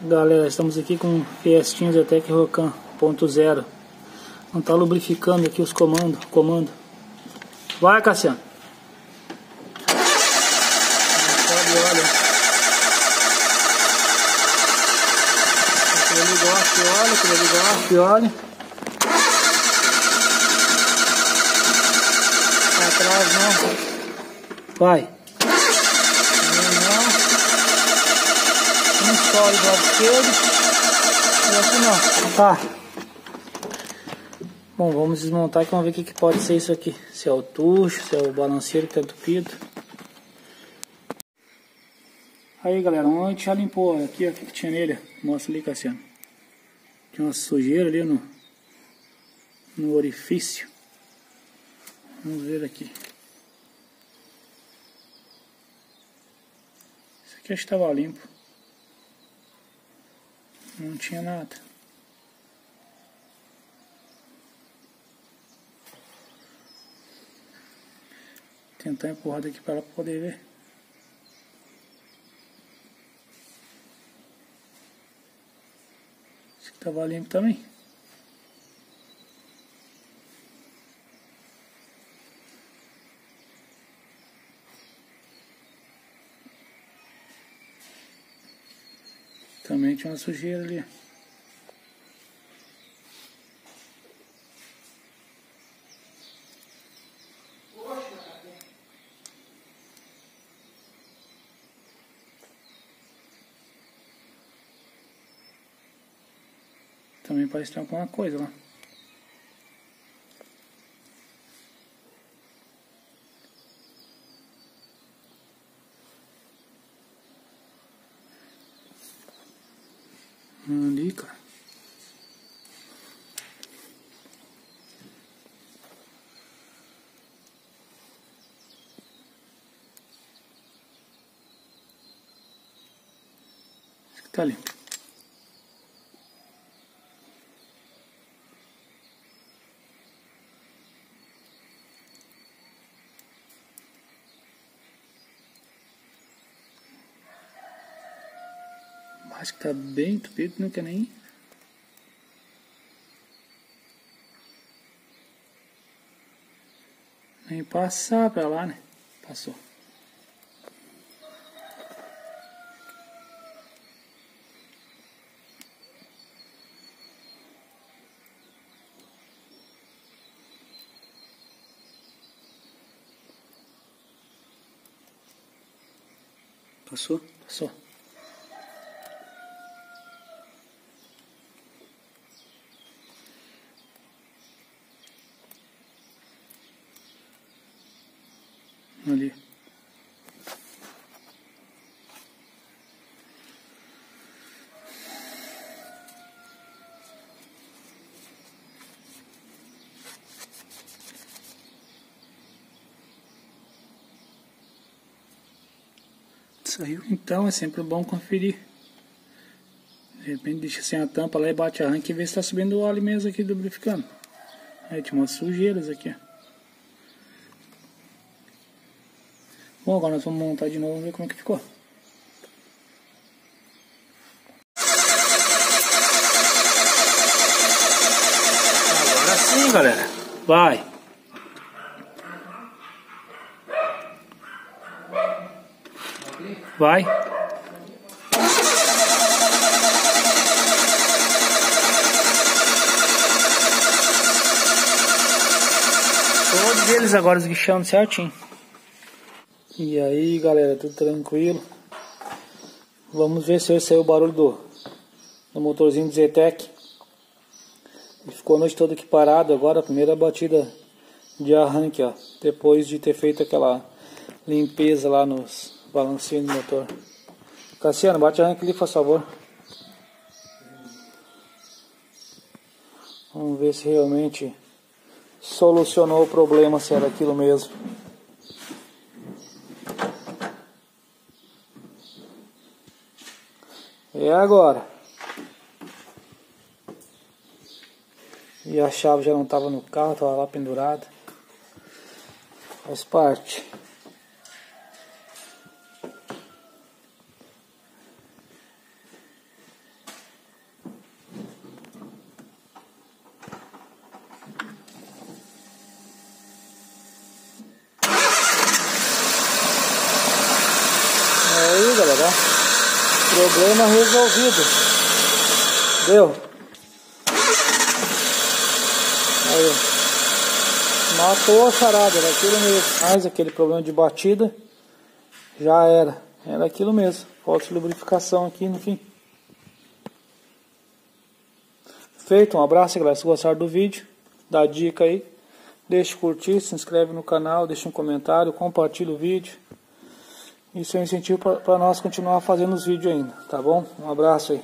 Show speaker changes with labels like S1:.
S1: Galera, estamos aqui com o Fiestinha Zetec Rocan 1.0. Não tá lubrificando aqui os comandos. Vai, Cassiano. Sobe, olha. Aquele ali gosta, olha. Aquele ali gosta, olha. Atrás não. Vai. Um sobe do lado esquerdo e aqui não. Tá. Bom, vamos desmontar aqui, vamos ver o que pode ser isso aqui. Se é o tucho, se é o balanceiro que tá entupido. Aí galera, a gente já limpou aqui, ó, o que tinha nele. Mostra ali, Cassiano. Tinha uma sujeira ali no orifício. Vamos ver aqui. Isso aqui acho que estava limpo. Não tinha nada. Tentar empurrar daqui para ela poder ver. Esse aqui estava limpo também. Também tinha uma sujeira ali. Também parece ter alguma coisa lá. Ali, cara. Esse aqui tá ali. Acho que tá bem entupido, não quer nem passar pra lá, né? Passou. Passou? Passou. Ali. Saiu, então é sempre bom conferir. De repente deixa sem a tampa lá e bate a arranque e vê se tá subindo o óleo mesmo aqui lubrificando. Aí tinha umas sujeiras aqui, ó. Bom, agora nós vamos montar de novo e ver como é que ficou. Agora sim, galera. Vai. Vai. Todos eles agora esguichando certinho. E aí galera, tudo tranquilo. Vamos ver se saiu o barulho do motorzinho do Zetec. Ele ficou a noite toda aqui parado agora, a primeira batida de arranque, ó. Depois de ter feito aquela limpeza lá nos balanceiros do motor. Cassiano, bate arranque ali, por favor. Vamos ver se realmente solucionou o problema, se era aquilo mesmo. É agora. E a chave já não estava no carro, estava lá pendurada. Faz parte. aí, galera, ó. Problema resolvido. Deu? Aí, matou a charada, era aquilo mesmo. Mas aquele problema de batida já era aquilo mesmo. Falta de lubrificação aqui no fim. Feito, um abraço, galera. Se gostaram do vídeo, dá dica aí. Deixa curtir, se inscreve no canal, deixa um comentário, compartilha o vídeo. Isso é um incentivo para nós continuar fazendo os vídeos ainda, tá bom? Um abraço aí.